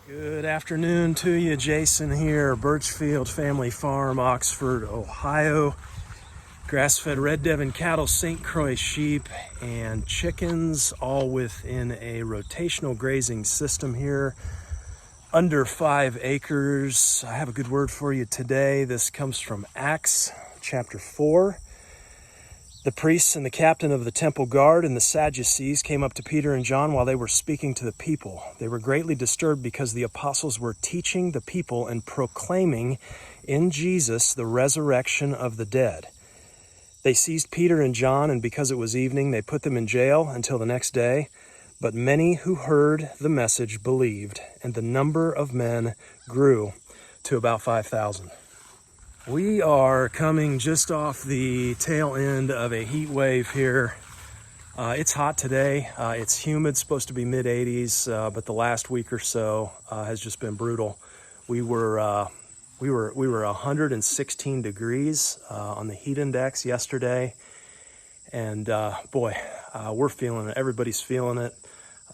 Good afternoon to you, Jason here, Birchfield Family Farm, Oxford, Ohio. Grass-fed Red Devon cattle, St. Croix sheep, and chickens, all within a rotational grazing system here, under 5 acres. I have a good word for you today. This comes from Acts chapter 4. The priests and the captain of the temple guard and the Sadducees came up to Peter and John while they were speaking to the people. They were greatly disturbed because the apostles were teaching the people and proclaiming in Jesus the resurrection of the dead. They seized Peter and John, and because it was evening, they put them in jail until the next day. But many who heard the message believed, and the number of men grew to about 5,000. We are coming just off the tail end of a heat wave here. It's hot today. It's humid, supposed to be mid-80s, but the last week or so has just been brutal. We were 116 degrees on the heat index yesterday, and we're feeling it. Everybody's feeling it.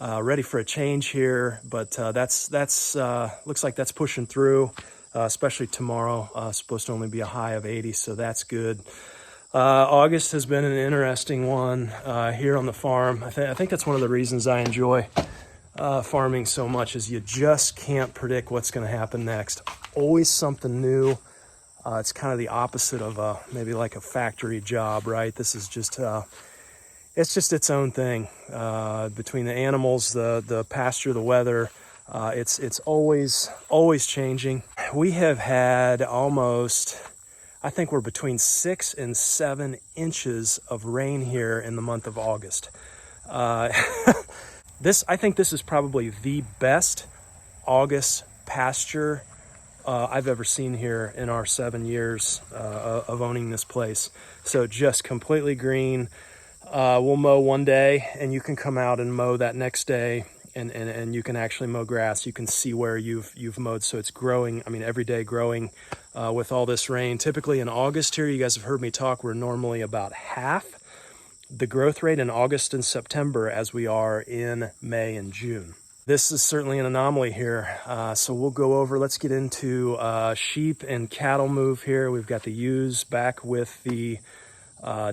Ready for a change here, but that's looks like that's pushing through. Especially tomorrow, supposed to only be a high of 80, so that's good. August has been an interesting one here on the farm. I think that's one of the reasons I enjoy farming so much, is you just can't predict what's going to happen next. Always something new. It's kind of the opposite of maybe like a factory job, right? This is just it's just its own thing. Between the animals, the pasture, the weather. It's always changing. We have had almost, I think we're between 6 and 7 inches of rain here in the month of August. I think this is probably the best August pasture I've ever seen here in our 7 years of owning this place. So just completely green. We'll mow one day and you can come out and mow that next day. And you can actually mow grass. You can see where you've mowed, so it's growing. I mean, every day growing with all this rain. Typically in August here, you guys have heard me talk, we're normally about half the growth rate in August and September as we are in May and June. This is certainly an anomaly here. So we'll go over, let's get into sheep and cattle move here. We've got the ewes back with the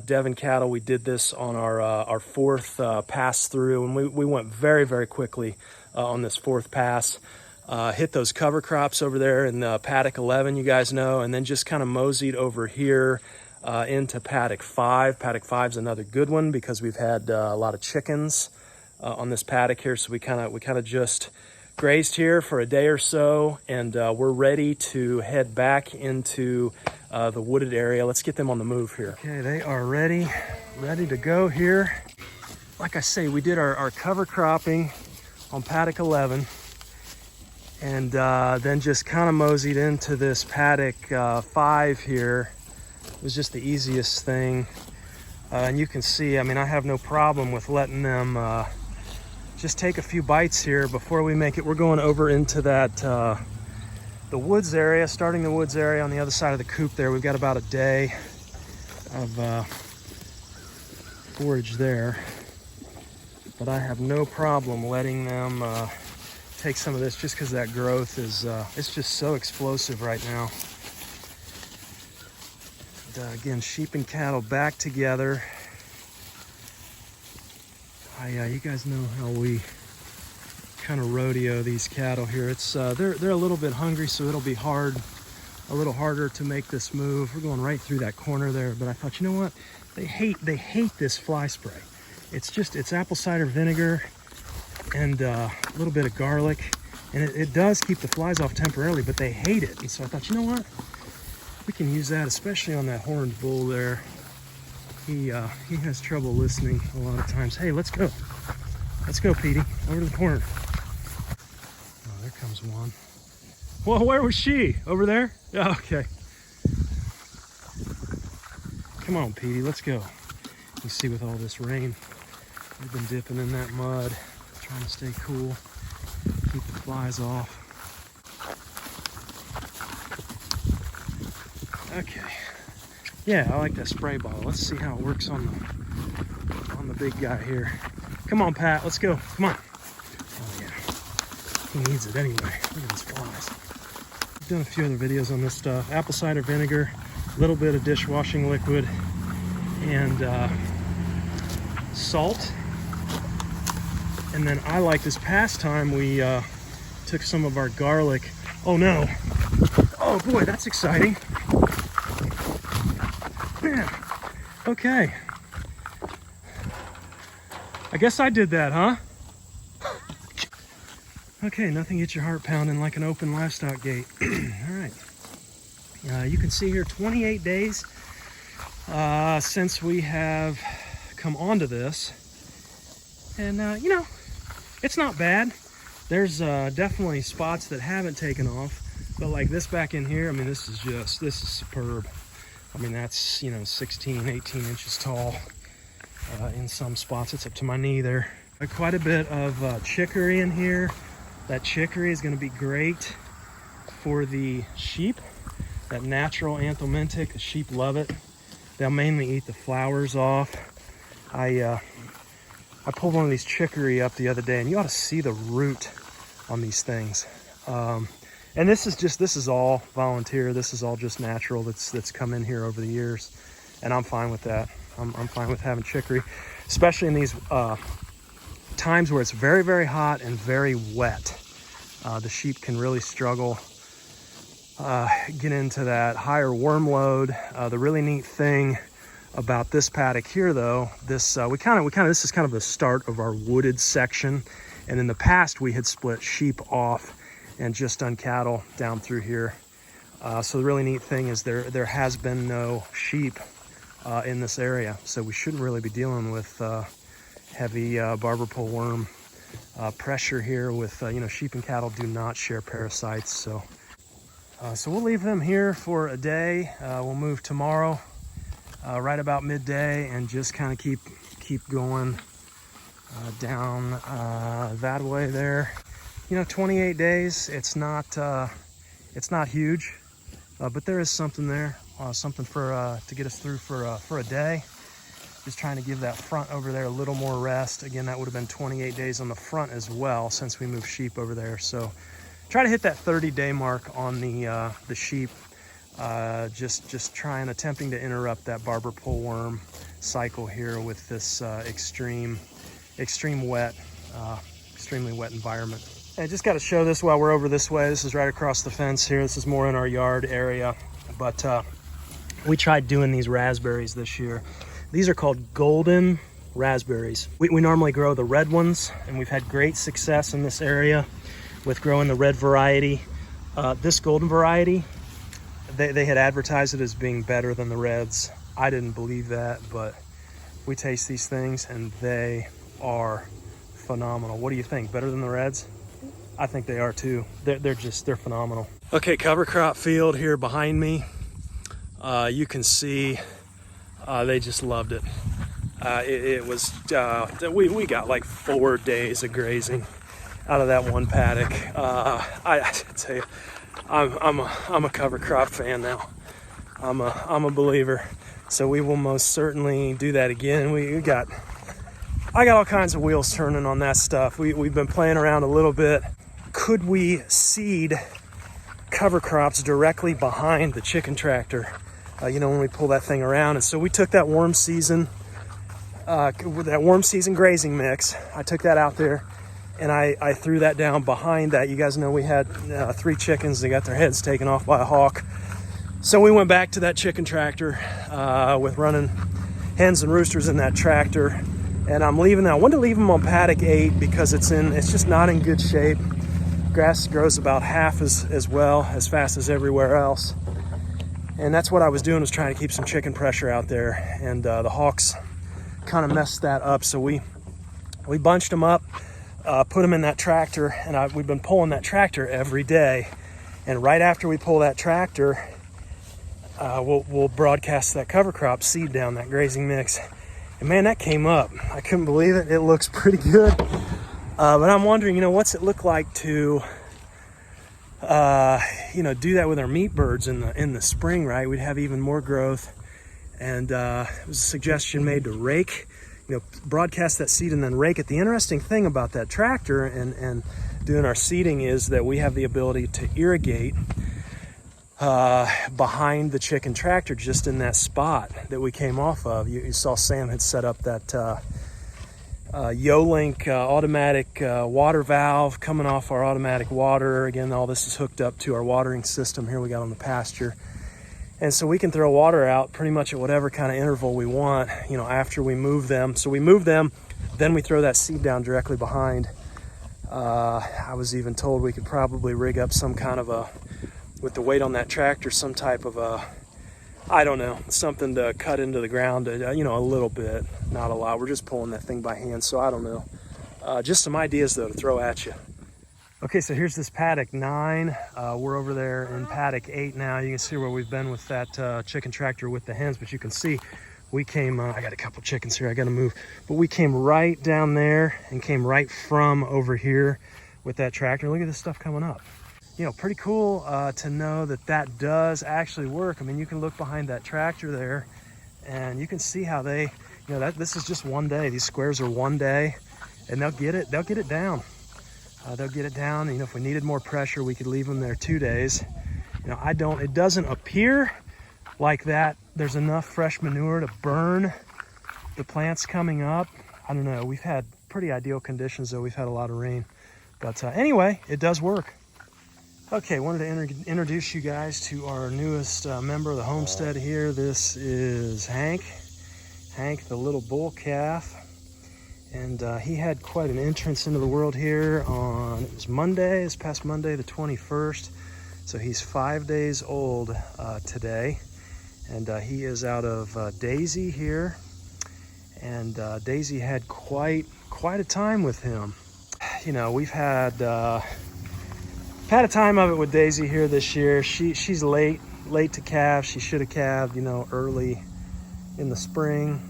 Devon cattle. We did this on our fourth pass through, and we went very, very quickly on this fourth pass. Hit those cover crops over there in Paddock 11, you guys know, and then just kind of moseyed over here into Paddock 5. Paddock 5 is another good one because we've had a lot of chickens on this paddock here, so we kind of just grazed here for a day or so, and we're ready to head back into the wooded area. Let's get them on the move here. Okay, they are ready to go here. Like I say, we did our cover cropping on Paddock 11, and then just kind of moseyed into this Paddock 5 here. It was just the easiest thing, and you can see, I mean, I have no problem with letting them just take a few bites here before we make it. We're going over into that the woods area, starting the woods area on the other side of the coop there. We've got about a day of forage there, but I have no problem letting them take some of this just because that growth is it's just so explosive right now. And, again, sheep and cattle back together. You guys know how we kind of rodeo these cattle here. It's they're a little bit hungry, so it'll be a little harder to make this move. We're going right through that corner there, but I thought, you know what? They hate this fly spray. It's apple cider vinegar and a little bit of garlic, and it does keep the flies off temporarily, but they hate it. And so I thought, you know what? We can use that, especially on that horned bull there. He has trouble listening a lot of times. Hey, let's go, Petey, over to the corner. Oh, there comes one. Well, where was she? Over there? Oh, okay. Come on, Petey, let's go. You see, with all this rain, we've been dipping in that mud, trying to stay cool, keep the flies off. Okay. Yeah, I like that spray bottle. Let's see how it works on the big guy here. Come on, Pat, let's go. Come on. Oh, yeah. He needs it anyway. Look at these flies. I've done a few other videos on this stuff. Apple cider vinegar, a little bit of dishwashing liquid, and salt. And then I like this past time we took some of our garlic. Oh no. Oh boy, that's exciting. Man. Okay. I guess I did that, huh? Okay, nothing gets your heart pounding like an open livestock gate. All right. You can see here 28 days since we have come onto this. And, you know, it's not bad. There's definitely spots that haven't taken off. But like this back in here, I mean, this is superb. I mean, that's, you know, 16, 18 inches tall. In some spots, it's up to my knee there. Quite a bit of chicory in here. That chicory is going to be great for the sheep. That natural anthelmintic, the sheep love it. They'll mainly eat the flowers off. I pulled one of these chicory up the other day, and you ought to see the root on these things. And this is all volunteer. This is all just natural that's come in here over the years, and I'm fine with that. I'm fine with having chicory, especially in these times where it's very, very hot and very wet. The sheep can really struggle, get into that higher worm load. The really neat thing about this paddock here, though, this is kind of the start of our wooded section. And in the past, we had split sheep off and just done cattle down through here. So the really neat thing is there has been no sheep in this area, so we shouldn't really be dealing with heavy barber pole worm pressure here. With you know, sheep and cattle do not share parasites, so we'll leave them here for a day. We'll move tomorrow right about midday and just kind of keep going down that way there. You know, 28 days, it's not huge, but there is something there, something for to get us through for a day. Just trying to give that front over there a little more rest. Again, that would have been 28 days on the front as well, since we moved sheep over there. So try to hit that 30-day mark on the sheep. Just attempting to interrupt that barber pole worm cycle here with this extremely wet environment. I just got to show this while we're over this way. This is right across the fence here. This is more in our yard area, but we tried doing these raspberries this year. These are called golden raspberries. We normally grow the red ones, and we've had great success in this area with growing the red variety. This golden variety, they had advertised it as being better than the reds. I didn't believe that, but we taste these things and they are phenomenal. What do you think? Better than the reds? I think they are too. They're phenomenal. Okay, cover crop field here behind me. You can see they just loved it. It was we got like 4 days of grazing out of that one paddock. I tell you, I'm a cover crop fan now. I'm a believer. So we will most certainly do that again. I got all kinds of wheels turning on that stuff. We've been playing around a little bit. Could we seed cover crops directly behind the chicken tractor? You know, when we pull that thing around. And so we took that warm season grazing mix. I took that out there and I threw that down behind that. You guys know we had 3 chickens that got their heads taken off by a hawk. So we went back to that chicken tractor with running hens and roosters in that tractor. And I'm leaving that. I wanted to leave them on paddock 8 because it's just not in good shape. Grass grows about half as well, as fast as everywhere else. And that's what I was doing, was trying to keep some chicken pressure out there. And the hawks kind of messed that up. So we bunched them up, put them in that tractor, and we've been pulling that tractor every day. And right after we pull that tractor, we'll broadcast that cover crop seed down, that grazing mix. And man, that came up. I couldn't believe it. It looks pretty good. But I'm wondering, you know, what's it look like to you know, do that with our meat birds in the spring, right? We'd have even more growth. And it was a suggestion made to rake, you know, broadcast that seed and then rake it. The interesting thing about that tractor and doing our seeding is that we have the ability to irrigate behind the chicken tractor, just in that spot that we came off of. You saw Sam had set up that Yo-Link automatic water valve coming off our automatic water. Again, all this is hooked up to our watering system here we got on the pasture. And so we can throw water out pretty much at whatever kind of interval we want, you know, after we move them. So we move them, then we throw that seed down directly behind. I was even told we could probably rig up some kind of a, with the weight on that tractor, some type of a, I don't know, something to cut into the ground, you know, a little bit, not a lot. We're just pulling that thing by hand, so I don't know. Just some ideas though to throw at you. Okay, so here's this paddock 9. We're over there in paddock 8 now. You can see where we've been with that chicken tractor with the hens, but you can see we came, I got a couple chickens here, I gotta move, but we came right down there and came right from over here with that tractor. Look at this stuff coming up. You know, pretty cool to know that that does actually work. I mean, you can look behind that tractor there and you can see how they, you know, this is just one day. These squares are one day and they'll get it down. They'll get it down. You know, if we needed more pressure, we could leave them there 2 days. You know, it doesn't appear like that there's enough fresh manure to burn the plants coming up. I don't know. We've had pretty ideal conditions though. We've had a lot of rain. But anyway, it does work. Okay, wanted to introduce you guys to our newest member of the homestead here. This is Hank. Hank, the little bull calf. And he had quite an entrance into the world here on, it was Monday, this past Monday, the 21st. So he's 5 days old today. And he is out of Daisy here. And Daisy had quite a time with him. You know, we've had a time of it with Daisy here this year. She's late to calve. She should have calved, you know, early in the spring.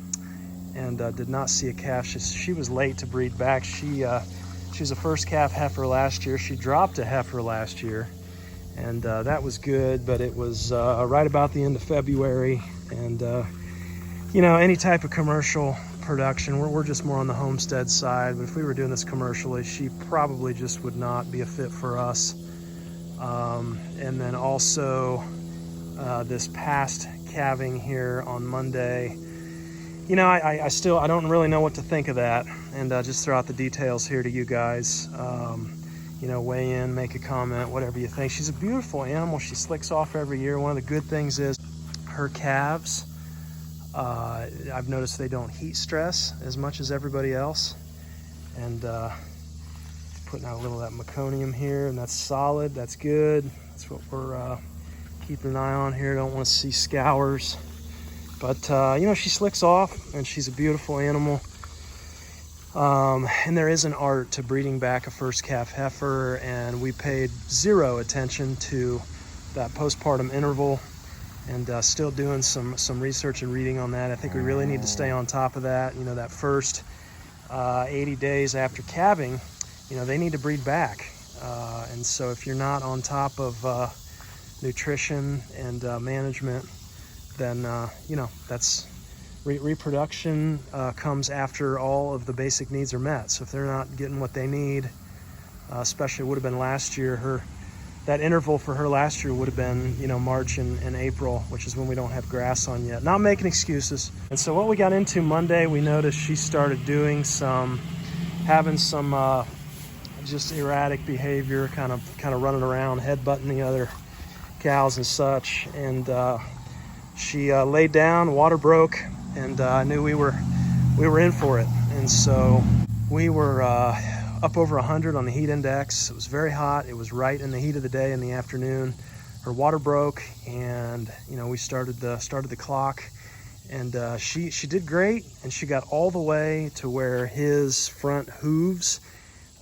And did not see a calf. She was late to breed back. She was a first calf heifer last year. She dropped a heifer last year, and that was good, but it was right about the end of February. And you know, any type of commercial production, we're just more on the homestead side, but if we were doing this commercially, she probably just would not be a fit for us. And then also this past calving here on Monday, you know, I don't really know what to think of that, and just throw out the details here to you guys. You know, weigh in, make a comment, whatever you think. She's a beautiful animal. She slicks off every year. One of the good things is her calves, I've noticed they don't heat stress as much as everybody else. And putting out a little of that meconium here, and that's solid, that's good. That's what we're keeping an eye on here. Don't want to see scours. But, you know, she slicks off, and she's a beautiful animal. And there is an art to breeding back a first calf heifer, and we paid zero attention to that postpartum interval, and still doing some research and reading on that. I think we really need to stay on top of that. You know, that first 80 days after calving, you know, they need to breed back. And so if you're not on top of nutrition and management, then you know, that's reproduction comes after all of the basic needs are met. So if they're not getting what they need, especially would have been last year, that interval for her last year would have been, you know, March and April, which is when we don't have grass on yet. Not making excuses. And so what we got into Monday, we noticed she started having some just erratic behavior, kind of running around, headbutting the other cows and such. And she laid down, water broke, and I knew we were in for it. And so we were up over 100 on the heat index. It was very hot. It was right in the heat of the day in the afternoon. Her water broke, and you know, we started the clock, and she did great, and she got all the way to where his front hooves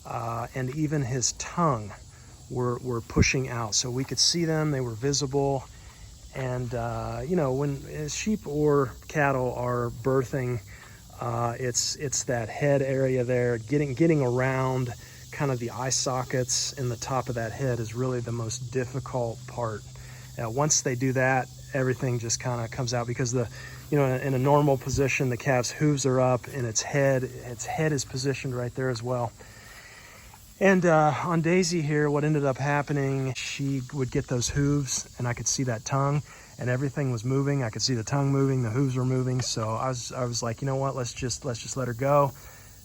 and even his tongue were pushing out, so we could see them. They were visible. And you know, when sheep or cattle are birthing, it's that head area there, getting around kind of the eye sockets in the top of that head is really the most difficult part. Once they do that, everything just kind of comes out, because you know, in a normal position, the calf's hooves are up and its head is positioned right there as well. And on Daisy here, what ended up happening, she would get those hooves and I could see that tongue and everything was moving. I could see the tongue moving, the hooves were moving. So I was like, you know what, let's just let her go.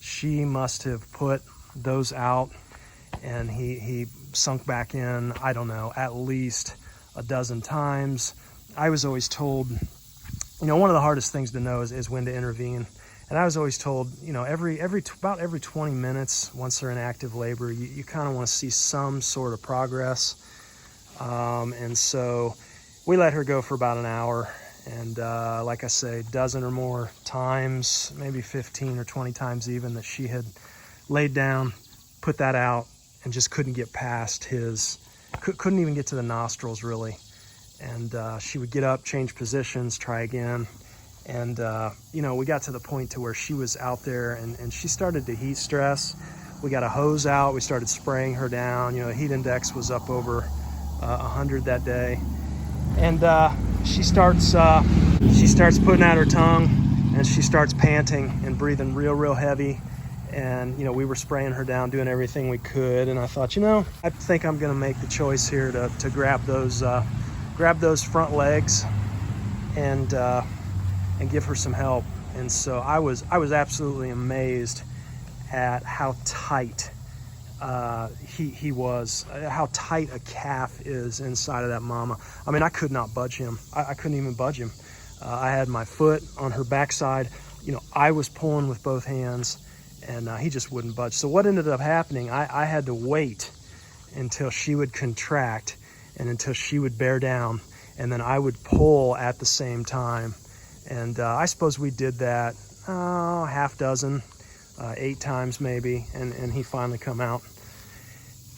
She must have put those out and he sunk back in, I don't know, at least a dozen times. I was always told, you know, one of the hardest things to know is when to intervene. And I was always told, you know, about every 20 minutes, once they're in active labor, you kind of want to see some sort of progress. And so we let her go for about an hour. And like I say, a dozen or more times, maybe 15 or 20 times even, that she had laid down, put that out, and just couldn't get past couldn't even get to the nostrils really. And she would get up, change positions, try again. And, you know, we got to the point to where she was out there and she started to heat stress. We got a hose out. We started spraying her down. You know, the heat index was up over 100 that day. And she starts putting out her tongue and she starts panting and breathing real heavy. And, you know, we were spraying her down, doing everything we could. And I thought, you know, I think I'm going to make the choice here to grab those front legs and give her some help. And so I was absolutely amazed at how tight he was, how tight a calf is inside of that mama. I mean, I could not budge him. I couldn't even budge him. I had my foot on her backside. You know, I was pulling with both hands and he just wouldn't budge. So what ended up happening, I had to wait until she would contract and until she would bear down, and then I would pull at the same time. And I suppose we did that half dozen, 8 times maybe, and he finally come out.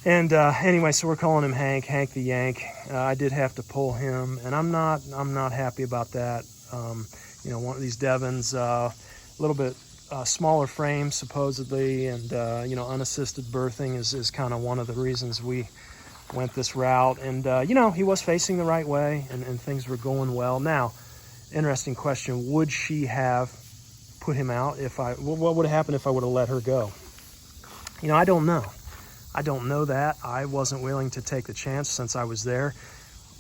And anyway, so we're calling him Hank the Yank. I did have to pull him, and I'm not happy about that. You know, one of these Devons, a little bit smaller frame supposedly, and you know, unassisted birthing is kind of one of the reasons we went this route. And you know, he was facing the right way, and things were going well. Now, interesting question, would she have put him out what would have happened if I would have let her go? You know, I don't know that. I wasn't willing to take the chance since I was there.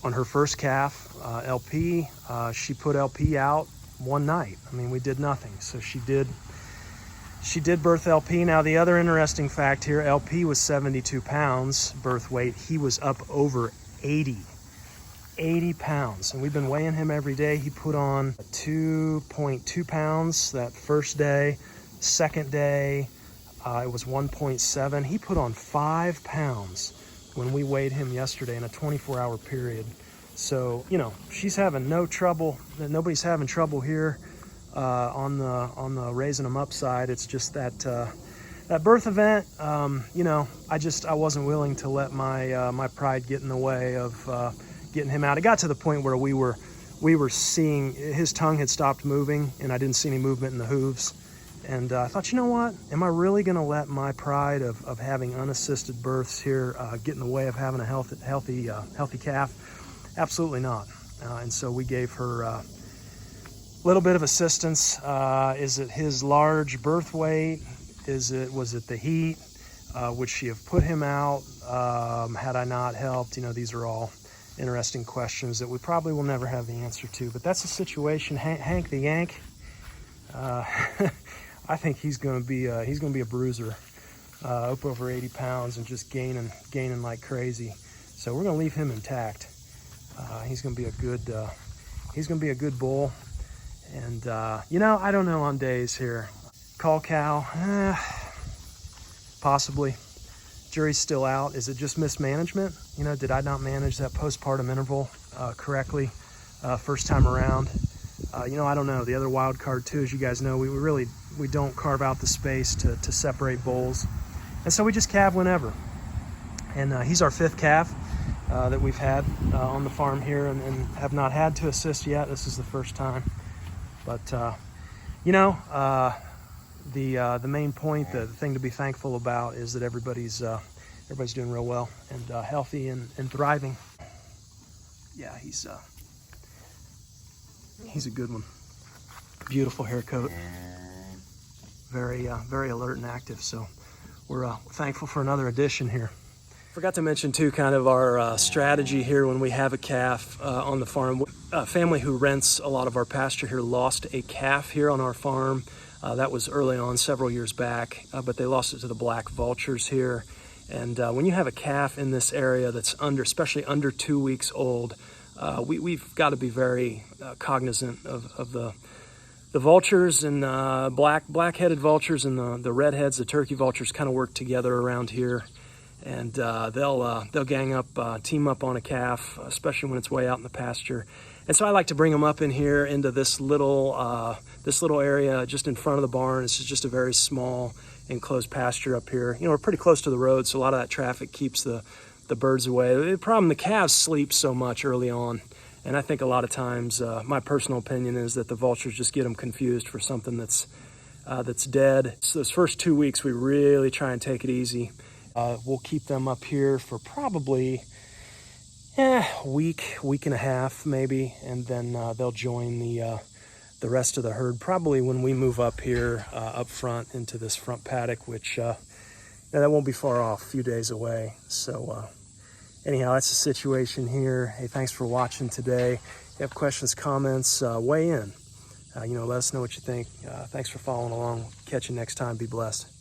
On her first calf, LP, she put LP out one night. I mean, we did nothing. So she did birth LP. Now, the other interesting fact here, LP was 72 pounds birth weight. He was up over 80 pounds, and we've been weighing him every day. He put on 2.2 pounds that first day. Second day, it was 1.7. He put on 5 pounds when we weighed him yesterday in a 24-hour period. So, you know, she's having no trouble. Nobody's having trouble here on the raising them up side. It's just that birth event. You know, I wasn't willing to let my pride get in the way of getting him out. It got to the point where we were seeing his tongue had stopped moving, and I didn't see any movement in the hooves. And I thought, you know what? Am I really going to let my pride of having unassisted births here get in the way of having a healthy calf? Absolutely not. And so we gave her a little bit of assistance. Is it his large birth weight? Was it the heat? Would she have put him out had I not helped? You know, these are all interesting questions that we probably will never have the answer to. But that's the situation. Hank the Yank. I think he's going to be a bruiser, up over 80 pounds and just gaining like crazy. So we're going to leave him intact. He's going to be a good bull. And you know, I don't know on days here. Cull cow, possibly. Jury's still out. Is it just mismanagement? You know, did I not manage that postpartum interval correctly first time around? You know, I don't know. The other wild card too, as you guys know, we don't carve out the space to separate bulls, and so we just calve whenever. And he's our 5th calf that we've had on the farm here, and have not had to assist yet. This is the first time. But you know, the main point, the thing to be thankful about, is that everybody's doing real well and healthy and thriving. Yeah, he's a good one. Beautiful hair coat. Very alert and active. So we're thankful for another addition here. Forgot to mention too, kind of our strategy here when we have a calf on the farm. A family who rents a lot of our pasture here lost a calf here on our farm. That was early on, several years back, but they lost it to the black vultures here. And when you have a calf in this area that's especially under 2 weeks old, we've got to be very cognizant of the vultures, and black-headed vultures and the redheads, the turkey vultures, kind of work together around here. And they'll gang up, team up on a calf, especially when it's way out in the pasture. And so I like to bring them up in here into this little area just in front of the barn. This is just a very small enclosed pasture up here. You know, we're pretty close to the road, so a lot of that traffic keeps the birds away. The problem, the calves sleep so much early on, and I think a lot of times, my personal opinion is that the vultures just get them confused for something that's dead. So those first 2 weeks, we really try and take it easy. We'll keep them up here for probably a week and a half maybe, and then they'll join the rest of the herd probably when we move up here up front into this front paddock, which that won't be far off, a few days away. So anyhow, that's the situation here. Hey, thanks for watching today. If you have questions, comments, weigh in. Let us know what you think. Thanks for following along. Catch you next time. Be blessed.